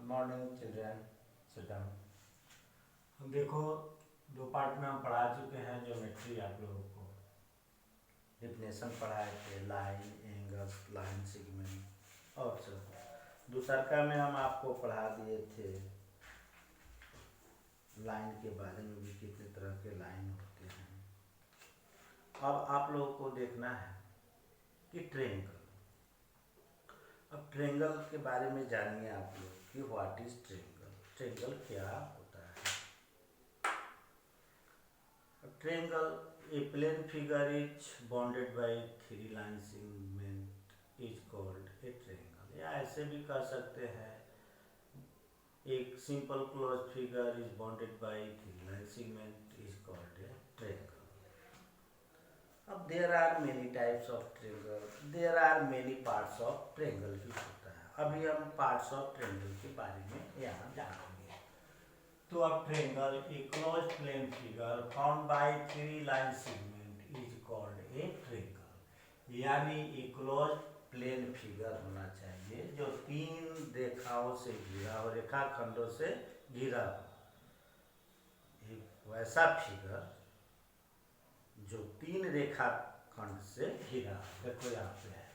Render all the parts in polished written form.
Morning children, sit down. हम देखो दो पार्ट में हम पढ़ा चुके हैं ज्योमेट्री आप लोगों को। डिफिनेशन पढ़ाए थे, लाइन, एंगल्स, लाइन सेगमेंट और सब। दूसरका में हम आपको पढ़ा दिए थे लाइन के बारे में भी, कितने तरह के लाइन होते हैं। अब आप लोगों को देखना है कि ट्रेंगल। अब ट्रेंगल के बारे में जानिए आप लोग कि व्हाट इज ट्रेंगल, ट्रेंगल क्या होता है। Triangle a plane figure is bounded by three line segment is called a triangle। या ऐसे भी कह सकते हैं, एक simple close figure is bounded by three line segment is called a triangle. अब there are many types of triangle, there are many parts of triangle भी होता है। अभी हम पार्ट्स ऑफ ट्रायंगल के बारे में यहाँ जानेंगे। तो अब triangle a close plane figure found by three line segment is called a triangle. यानी ए क्लोज प्लेन फिगर होना चाहिए जो तीन रेखाओं से घिरा हो, रेखाखंडों से घिरा हो। एक वैसा फिगर जो तीन रेखाखंड से घिरा हो। देखो यहाँ पे है,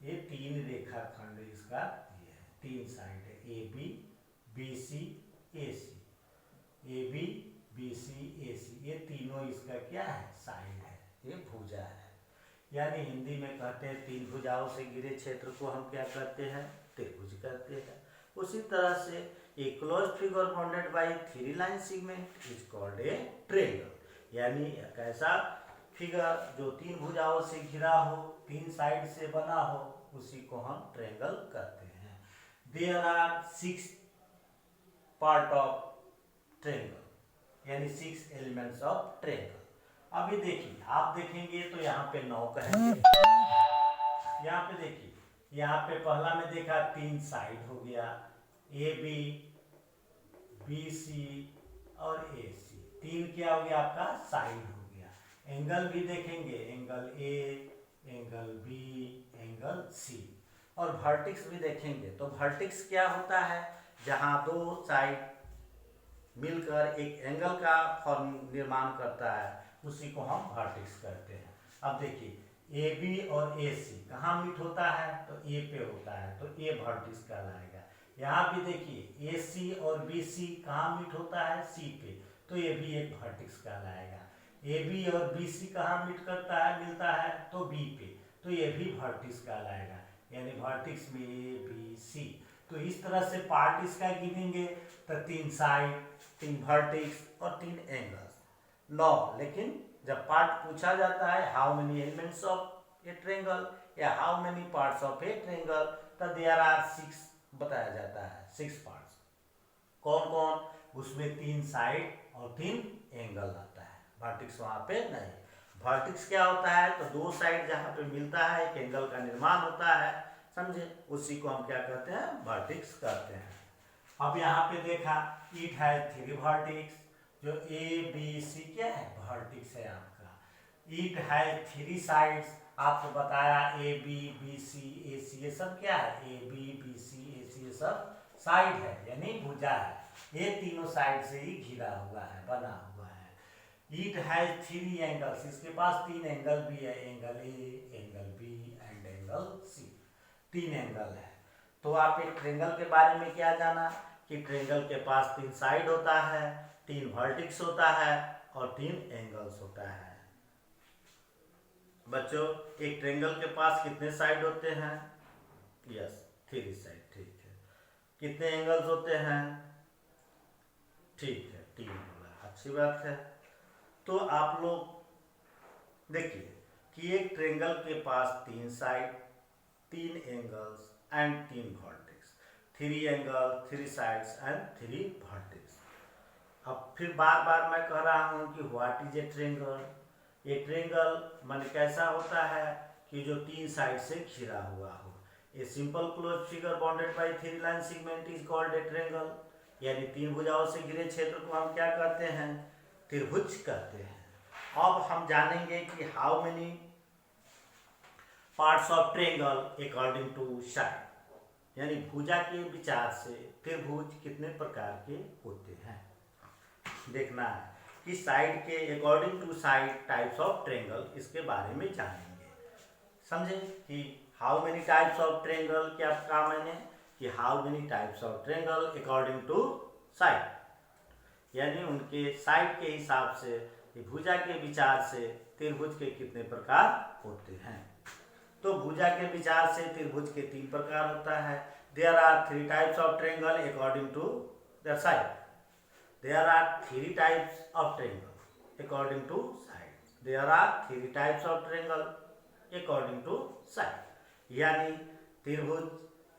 ये तीन रेखाखंड इसका ये है, तीन साइड है, A B B C A C, A B B C A C, ये तीनों इसका क्या है, साइड है, ये भुजा है। यानी हिंदी में कहते हैं तीन भुजाओं से घिरे क्षेत्र को हम क्या कहते हैं, त्रिभुज कहते हैं। उसी तरह से a close figure bounded by three line segment is called a triangle. यानी एक ऐसा फिगर जो तीन भुजाओं से घिरा हो, तीन साइड से बना हो, उसी को हम ट्रायंगल कहते हैं। There are six part of triangle, यानी सिक्स एलिमेंट्स ऑफ ट्रायंगल। अभी देखिए, आप देखेंगे तो यहाँ पे 9 कहेंगे। यहाँ पे देखिए, यहाँ पे पहला में देखा तीन साइड हो गया, ए बी बी सी और ए सी, तीन क्या हो गया आपका, साइड हो गया। एंगल भी देखेंगे, angle A, angle B, angle C. और वर्टेक्स भी देखेंगे तो वर्टेक्स क्या होता है, जहाँ दो साइड मिलकर एक एंगल का फॉर्म निर्माण करता है, उसी को हम वर्टेक्स कहते हैं। अब देखिए, ए बी और ए सी कहाँ मीट होता है, तो ए पे होता है, तो ए वर्टेक्स कहलाएगा। यहाँ भी देखिए, ए सी और बी सी कहाँ मीट होता है, सी पे, तो ये भी एक वर्टेक्स कहलाएगा। ए बी और बी सी कहाँ मीट करता है, मिलता है, तो बी पे, तो ये भी वर्टेक्स कहलाएगा। यानी वर्टेक्स में ए बी सी। तो इस तरह से पार्ट इसका गिनेंगे तो तीन साइड, तीन वर्टेक्स और तीन एंगल्स, 9। लेकिन जब पार्ट पूछा जाता है how many elements of a triangle या how many parts of a triangle, तो देयर आर 6 बताया जाता है, 6 पार्ट्स। कौन कौन, उसमें तीन साइड और तीन एंगल आता है, वर्टेक्स वहाँ पे नहीं। वर्टेक्स क्या होता है, तो दो साइड जहाँ पे मिलता है एक एंगल का निर्माण होता है, समझे, उसी को हम क्या कहते हैं, वर्टेक्स कहते हैं। अब यहाँ पे देखा, इट है थ्री वर्टेक्स, जो ए बी सी क्या है, वर्टेक्स है आपका। इट है थ्री साइड्स, आपको बताया ए B B C A C, ये सब क्या है, A B B C A C, ये सब साइड है, यानी भुजा है। ये तीनों साइड से ही घिरा हुआ है, बना हुआ है। इट है थ्री एंगल्स, इसके पास तीन एंगल भी है, angle A, angle B and angle C, तीन एंगल है। तो आप एक ट्रायंगल के बारे में क्या जाना कि ट्रायंगल के पास तीन साइड होता है, तीन वर्टेक्स होता है और तीन एंगल्स होता है। बच्चों, एक ट्रायंगल के पास कितने साइड होते हैं, यस, थ्री साइड, ठीक है। कितने एंगल्स होते हैं, ठीक है, 3 होगा, अच्छी बात है। तो आप लोग देखिए कि एक ट्रायंगल के पास तीन साइड, तीन एंगल्स एंड तीन vertex, 3 angle, 3 sides and 3 vertex. अब फिर बार बार मैं कह रहा हूँ कि व्हाट इज ए ट्रायंगल। ये ट्रायंगल माने कैसा होता है कि जो तीन साइड से घिरा हुआ हो। A simple close figure bounded by three line segment is called a triangle. यानी तीन भुजाओं से घिरे क्षेत्र को हम क्या कहते हैं, त्रिभुज कहते हैं। अब हम जानेंगे कि how many parts of triangle according to side, यानी भुजा के विचार से त्रिभुज कितने प्रकार के होते हैं देखना है कि साइड के according to side types of triangle, इसके बारे में जानेंगे। समझे कि how many types of triangle, क्या कहा मैंने कि how many types of triangle according to side, यानी उनके साइड के हिसाब से भुजा के विचार से त्रिभुज के कितने प्रकार होते हैं। तो भुजा के विचार से त्रिभुज के 3 प्रकार होता है। There are 3 types of triangle according to their side. There are 3 types of triangle according to side. There are 3 types of triangle according to side, यानी त्रिभुज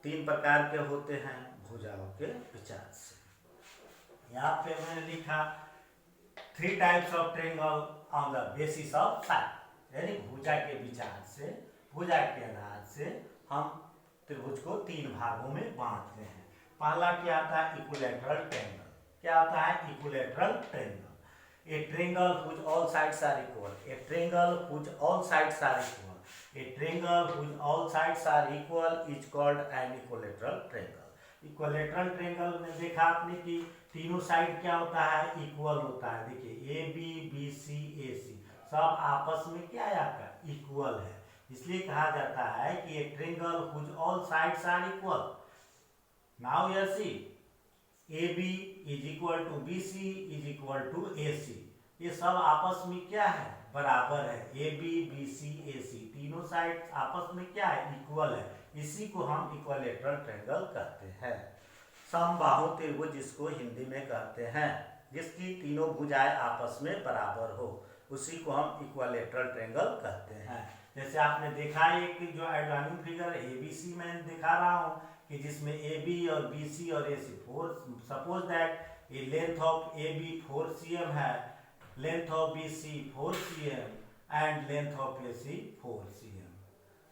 3 प्रकार के होते हैं भुजाओं के विचार से। यहाँ पे मैंने लिखा 3 types of triangle on the basis of side, यानी भुजा के विचार से, भुजा के आधार से हम त्रिभुज को 3 भागों में बांटते हैं। पहला क्या आता है इक्विलैटरल ट्रेंगल। क्या आता है equilateral triangle. A triangle whose all sides are equal. A triangle whose all sides are equal. A triangle whose all sides are equal is called an equilateral triangle. Equilateral triangle में देखा आपने कि तीनों side क्या होता है equal होता है। देखिए ए बी बी सी ए सी सब आपस में क्या है आपका इक्वल है, इसलिए कहा जाता है कि एक triangle whose all sides are equal. Now you see A B is equal to B C is equal to A C, ये सब आपस में क्या है बराबर है। A B B C A सी तीनों साइड आपस में क्या है इक्वल है, इसी को हम इक्विलैटरल ट्रेंगल कहते हैं। समबाहु त्रिभुज जिसको हिंदी में कहते हैं, जिसकी तीनों भुजाएं आपस में बराबर हो, उसी को हम इक्विलैटरल ट्रेंगल कहते हैं। जैसे आपने देखा एक जो एडवांस फिगर एबीसी में दिखा रहा हूं कि जिसमें ए बी और बी सी और ए सी 4, सपोज दैट ये length of A B 4 cm है, length of B C 4 cm and length of A C 4 cm,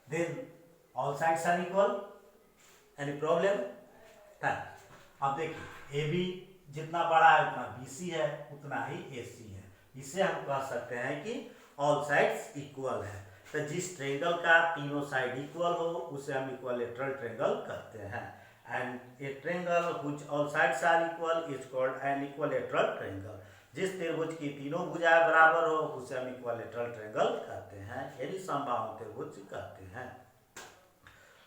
then all sides are equal. Any problem है? अब देखिए A B जितना बड़ा है उतना बी सी है, उतना ही ए सी है, इसे हम कह सकते हैं कि ऑल साइड्स इक्वल है। तो जिस ट्रेंगल का तीनों साइड इक्वल हो उसे हम इक्विलैटरल ट्रेंगल कहते हैं। And a triangle which all sides are equal is called an equilateral triangle. जिस त्रिभुज की तीनों भुजाएं बराबर हो उसे हम इक्विलैटरल ट्रेंगल कहते हैं, यानी समबाहु त्रिभुज कहते हैं।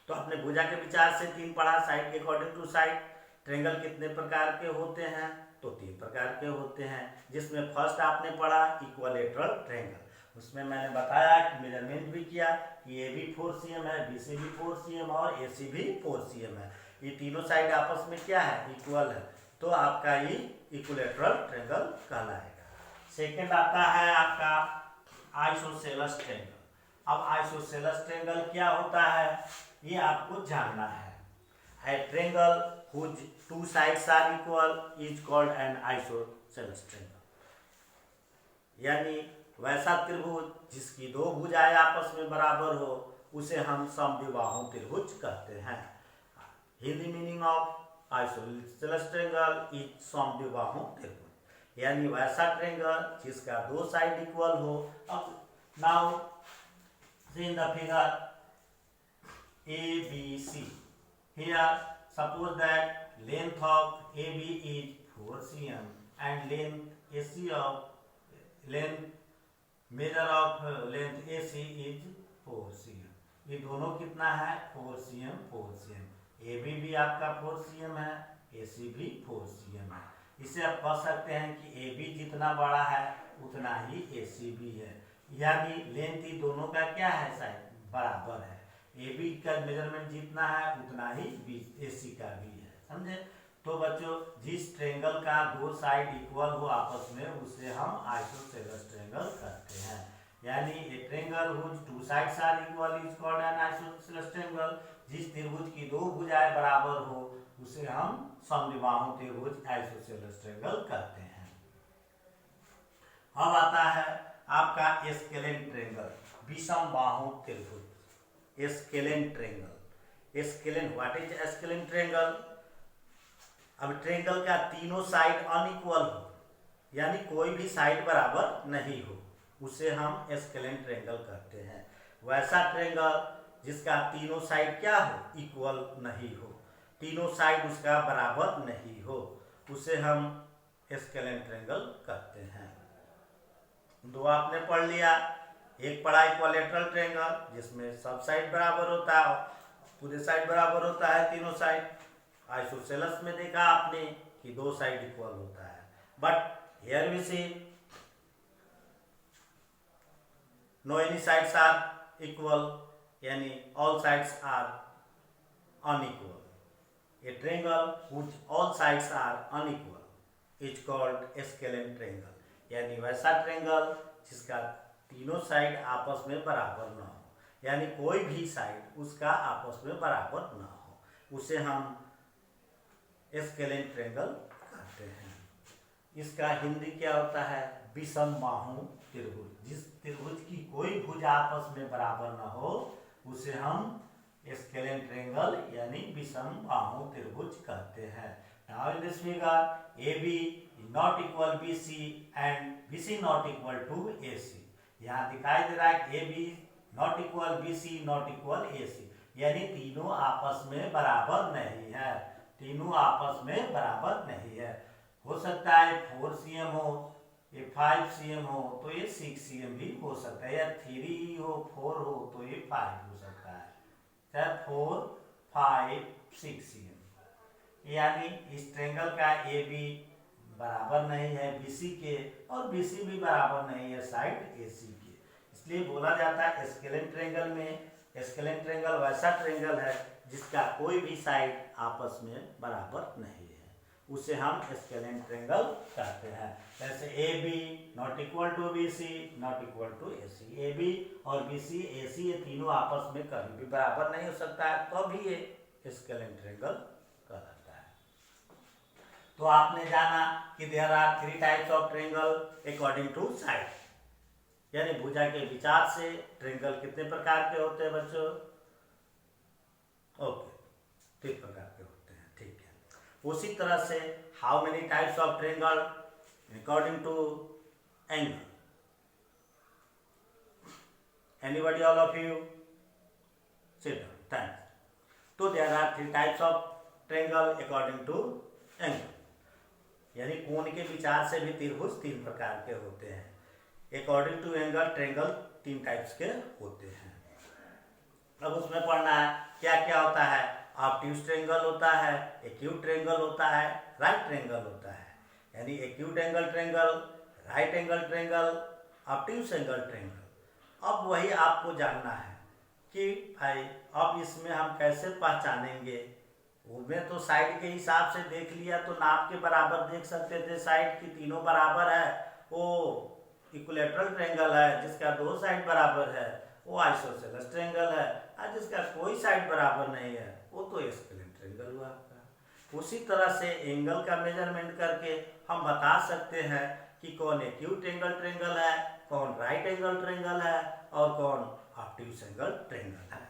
तो अपने भुजा के विचार से 3 पढ़ा, साइड के अकॉर्डिंग टू साइड। ट्रेंगल कितने प्रकार के होते हैं? तो 3 प्रकार के होते हैं, जिसमें फर्स्ट आपने पढ़ा इक्विलैटरल ट्रेंगल। उसमें मैंने बताया कि मेजरमेंट भी किया कि ए भी 4 cm है, बी सी भी 4 cm और ए सी भी 4 cm है, ये तीनों साइड आपस में क्या है इक्वल है, तो आपका ये इक्विलैटरल ट्रेंगल कहलाएगा। सेकंड आता है आपका आइसोसेलेस ट्रेंगल। अब आइसोसेलेस ट्रेंगल क्या होता है ये आपको जानना है। A triangle whose 2 sides are equal is called an isosceles triangle, यानी वैसा त्रिभुज जिसकी 2 भुजाएं आपस में बराबर हो उसे हम समद्विबाहु त्रिभुज कहते हैं। Hindi meaning of isosceles triangle is समद्विबाहु त्रिभुज, यानी वैसा ट्रेंगल जिसका 2 साइड इक्वल हो। अब now see in the figure ABC. Here, suppose that length of AB is 4 cm and length AC of measure of length AC is 4 cm. ये दोनों कितना है 4 cm 4 cm। AB भी आपका 4 cm है, AC भी 4 cm है। इसे आप कह सकते हैं कि AB जितना बड़ा है उतना ही AC भी है, यानी लेंथ ही दोनों का क्या है साइड बराबर है। ए बी का मेजरमेंट जितना है उतना ही ए सी का भी है, समझे। तो बच्चों जिस ट्रेंगल का 2 साइड इक्वल हो आपस में उसे हम आइसोसेलेस ट्रेंगल कहते हैं, यानी a triangle which 2 sides are equal is called an isosceles triangle. जिस त्रिभुज की 2 भुजाएं बराबर हो उसे हम समद्विबाहु त्रिभुज आइसोसेलेस ट्रेंगल कहते हैं। अब आता है आपका एस्केलेन ट्रेंगल, विषम बाहु त्रिभुज। Scalene triangle, scalene what is scalene triangle? अब ट्रेंगल का तीनों साइड अनइक्वल हो, यानी कोई भी साइड बराबर नहीं हो, उसे हम एस्केलेन ट्रेंगल कहते हैं। वैसा ट्रेंगल जिसका तीनों साइड क्या हो इक्वल नहीं हो, तीनों साइड उसका बराबर नहीं हो, उसे हम स्केलेन ट्रायंगल कहते हैं। दो आपने पढ़ लिया। एक पढ़ा इक्विलैटरल ट्रायंगल जिसमें सब साइड बराबर होता है, पूरे साइड बराबर होता है, तीनों साइड। आइसोसेलेस में देखा आपने कि दो साइड इक्वल होता है, but here we see no any sides are equal, यानी all sides are unequal. A triangle whose all sides are unequal is called scalene triangle, यानी वैसा ट्रायंगल जिसका तीनों साइड आपस में बराबर ना हो, यानी कोई भी साइड उसका आपस में बराबर ना हो, उसे हम स्केलेन ट्रायंगल कहते हैं। इसका हिंदी क्या होता है? विषम बाहु त्रिभुज। जिस त्रिभुज की कोई भुजा आपस में बराबर ना हो उसे हम स्केलेन ट्रायंगल यानी विषम बाहु त्रिभुज कहते हैं। Now in this figure AB is not equal BC and BC not equal to AC। यहाँ दिखाई दे रहा है AB not equal BC not equal AC, यानी तीनों आपस में बराबर नहीं है, तीनों आपस में बराबर नहीं है। हो सकता है 4 cm हो, ये 5 cm हो तो ये 6 cm भी हो सकता है, या 3 हो 4 हो तो ये 5 हो सकता है, 4 5 6 cm। यानी इस ट्रायंगल का AB बराबर नहीं है BC के, और BC भी बराबर नहीं है साइड AC के, इसलिए बोला जाता है स्केलेन ट्रायंगल में, स्केलेन ट्रायंगल वैसा ट्रायंगल है जिसका कोई भी साइड आपस में बराबर नहीं है, उसे हम स्केलेन ट्रायंगल कहते हैं। जैसे AB not equal to BC not equal to AC, AB और BC AC ये तीनों आपस में कभी भी बराबर नहीं हो सकता है, तो भी ये स्केलेन ट्रायंगल कहलाता है। तो आपने जाना कि there are 3 types of triangle according to side, यानी भुजा के विचार से ट्रायंगल कितने प्रकार के होते हैं बच्चों? ओके, 3 प्रकार के होते हैं, ठीक है। उसी तरह से how many types of triangle according to angle? Anybody, all of you? Sit down, thanks. तो there are 3 types of triangle according to angle, यानी कोण के विचार से भी त्रिभुज 3 प्रकार के होते हैं। According to angle triangle 3 types के होते हैं। अब उसमें पढ़ना है क्या क्या होता है। ऑब्ट्यूज ट्रायंगल होता है, एक्यूट ट्रायंगल होता है, राइट ट्रायंगल होता है, यानी acute angle triangle, right angle triangle, obtuse angle triangle. अब वही आपको जानना है कि भाई अब इसमें हम कैसे पहचानेंगे। उनमें तो साइड के हिसाब से देख लिया तो नाप के बराबर देख सकते थे, साइड की तीनों बराबर है, वो इक्विलैटरल ट्रायंगल है जिसका 2 साइड बराबर है, वो आइसोसेलेस ट्रायंगल है, और जिसका कोई साइड बराबर नहीं है वो तो स्केलेन ट्रायंगल हुआ आपका। उसी तरह से एंगल का मेजरमेंट करके हम बता सकते हैं कि कौन एक्यूट एंगल ट्रायंगल है, कौन राइट एंगल ट्रायंगल है, और कौन ऑब्ट्यूज एंगल ट्रायंगल है।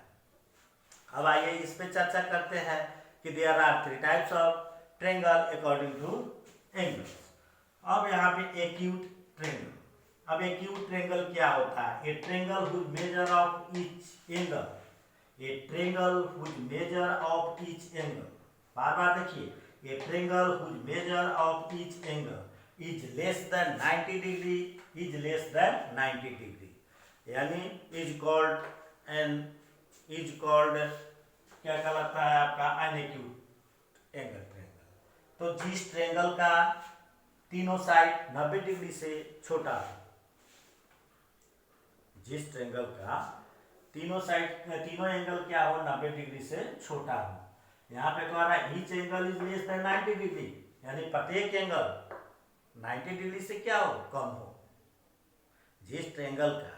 अब आइए इस पे चर्चा करते हैं कि there are 3 types of triangle according to angles. अब यहाँ पे एक्यूट ट्रायंगल। अब एक्यूट ट्रायंगल क्या होता है? A triangle whose measure of each angle, a triangle whose measure of each angle, बार बार देखिए, a triangle whose measure of each angle is less than 90 degree, is less than 90 degree, यानी is called क्या कहलाता है आपका? An acute angle triangle. तो जिस ट्रायंगल का तीनों साइड 90 डिग्री से छोटा हो, जिस ट्रायंगल का तीनों एंगल क्या हो? 90 डिग्री से छोटा हो। यहाँ पे कह रहा है each angle is less than 90 degree, यानी प्रत्येक एंगल 90 डिग्री से क्या हो? कम हो। जिस ट्रायंगल का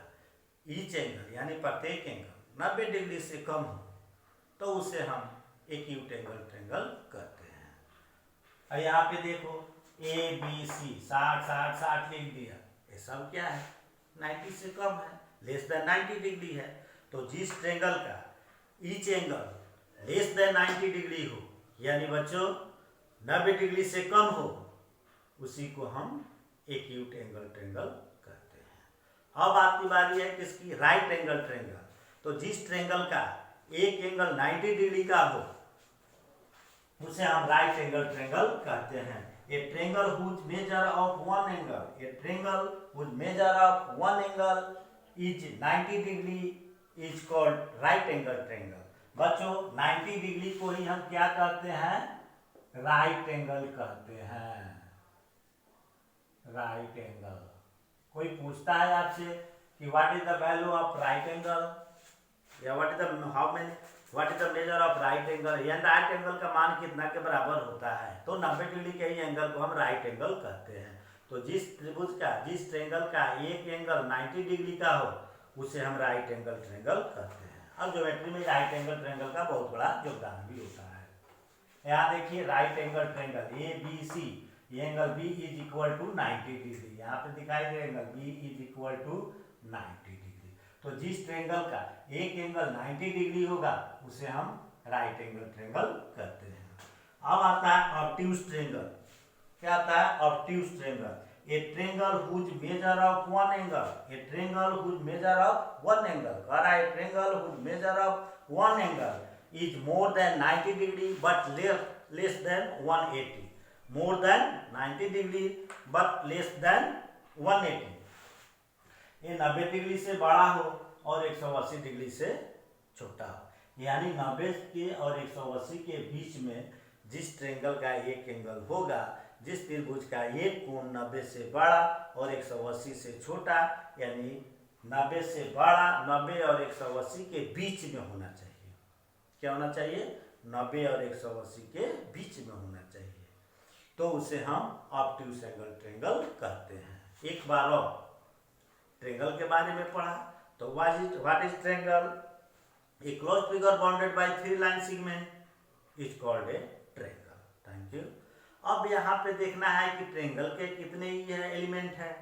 ईच एंगल यानी प्रत्येक एंगल 90 डिग्री से कम हो तो उसे हम एक्यूट एंगल ट्रायंगल कहते हैं। और यहाँ पे देखो ABC 60 60 60 लिख दिया, ये सब क्या है? 90 से कम है, लेस देन 90 डिग्री है। तो जिस ट्रायंगल का each angle less than 90 degree हो, यानी बच्चों 90 डिग्री से कम हो, उसी को हम एक्यूट एंगल ट्रायंगल कहते हैं। अब आपकी बारी है किसकी? Right angle triangle. तो जिस ट्रायंगल का एक एंगल 90 डिग्री का हो, उसे हम राइट एंगल ट्रेंगल कहते हैं। A triangle whose measure of one angle, a triangle whose measure of one angle is 90 degree is called right angle triangle. बच्चों 90 डिग्री को ही हम क्या कहते हैं? राइट एंगल कहते हैं, राइट एंगल। कोई पूछता है आपसे कि what is the value of right angle या what is the measure of right angle, या राइट एंगल का मान कितना के बराबर होता है, तो 90 डिग्री के ही एंगल को हम राइट एंगल कहते हैं। तो जिस त्रिभुज का, जिस ट्रेंगल का एक एंगल 90 डिग्री का हो उसे हम राइट एंगल ट्रेंगल कहते हैं। अब ज्योमेट्री में राइट एंगल ट्रेंगल का बहुत बड़ा योगदान भी होता है। यहाँ देखिए right angle triangle A B C, angle B is equal to 90 degree, यहाँ पे दिखाई दे angle B is equal to 90 degree. तो जिस ट्रेंगल का एक एंगल 90 डिग्री होगा उसे हम राइट एंगल ट्रेंगल कहते हैं। अब आता है ऑब्ट्यूज ट्रेंगल। क्या आता है? Obtuse triangle. A triangle whose measure of one angle, a triangle whose measure of one angle, कह रहा है triangle whose measure of one angle is more than 90 degree but less than 180, more than 90 degree but less than 180। ये 90 degree से बड़ा हो और 180 degree से छोटा हो, यानी 90 के और 180 के बीच में जिस ट्रेंगल का एक एंगल होगा, जिस त्रिभुज का एक कोण 90 से बड़ा और 180 से छोटा, यानी 90 से बड़ा 90 और 180 के बीच में होना चाहिए। क्या होना चाहिए? 90 और 180 के बीच में होना चाहिए, तो उसे हम ऑब्ट्यूज एंगल ट्रेंगल कहते हैं। एक बार और ट्रेंगल के बारे में पढ़ा तो what is triangle? A close figure bounded bye 3 line segment is called a triangle. Thank you. अब यहाँ पे देखना है कि ट्रेंगल के कितने ही एलिमेंट है।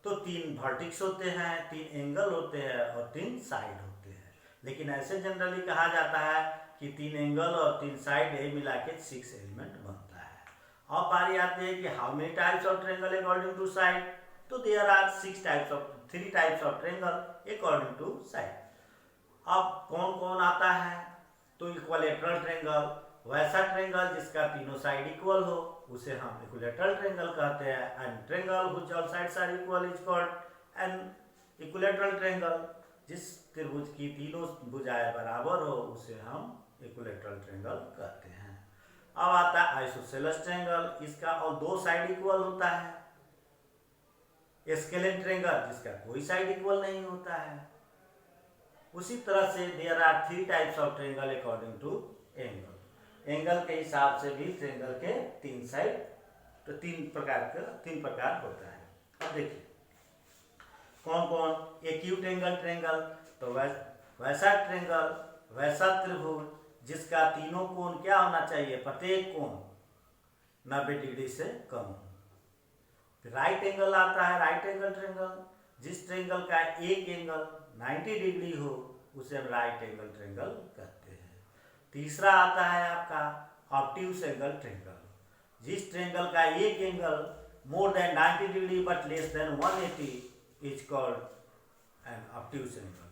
तो 3 वर्टेक्स होते हैं, 3 एंगल होते हैं और 3 साइड होते हैं। लेकिन ऐसे जनरली कहा जाता है कि 3 एंगल और 3 साइड यही मिला के 6 एलिमेंट बनता है। अब बारी आती है कि how many types of triangle according to side? तो there are 3 types of triangle according to side. अब कौन कौन आता है? तो इक्विलैटरल ट्रेंगल, वैसा ट्रेंगल जिसका तीनों साइड इक्वल हो उसे हम इक्विलैटरल ट्रेंगल कहते हैं। And triangle which all sides are equal is called an equilateral triangle. जिस त्रिभुज की तीनों भुजाएं बराबर हो उसे हम इक्विलैटरल ट्रेंगल कहते हैं। अब आता है आइसोसेलेस ट्रेंगल, इसका और 2 साइड इक्वल होता है। स्केलेन ट्रेंगल जिसका कोई साइड इक्वल नहीं होता है। उसी तरह से there are 3 types of triangle according to angle. Angle के हिसाब से भी ट्रेंगल के 3 साइड, तो 3 प्रकार होता है। अब देखिए कौन कौन? एक्यूट एंगल ट्रेंगल, तो वैसा ट्रेंगल, वैसा त्रिभुज जिसका तीनों कोण क्या होना चाहिए? प्रत्येक कोण 90 डिग्री से कम हो। राइट एंगल आता है राइट एंगल ट्रेंगल, जिस ट्रेंगल का एक एंगल 90 डिग्री हो उसे हम राइट एंगल ट्रेंगल कहते हैं। तीसरा आता है आपका ऑब्ट्यूज एंगल ट्रेंगल, जिस ट्रेंगल का एक angle more than 90 degree but less than 180 is called N obtuse angle.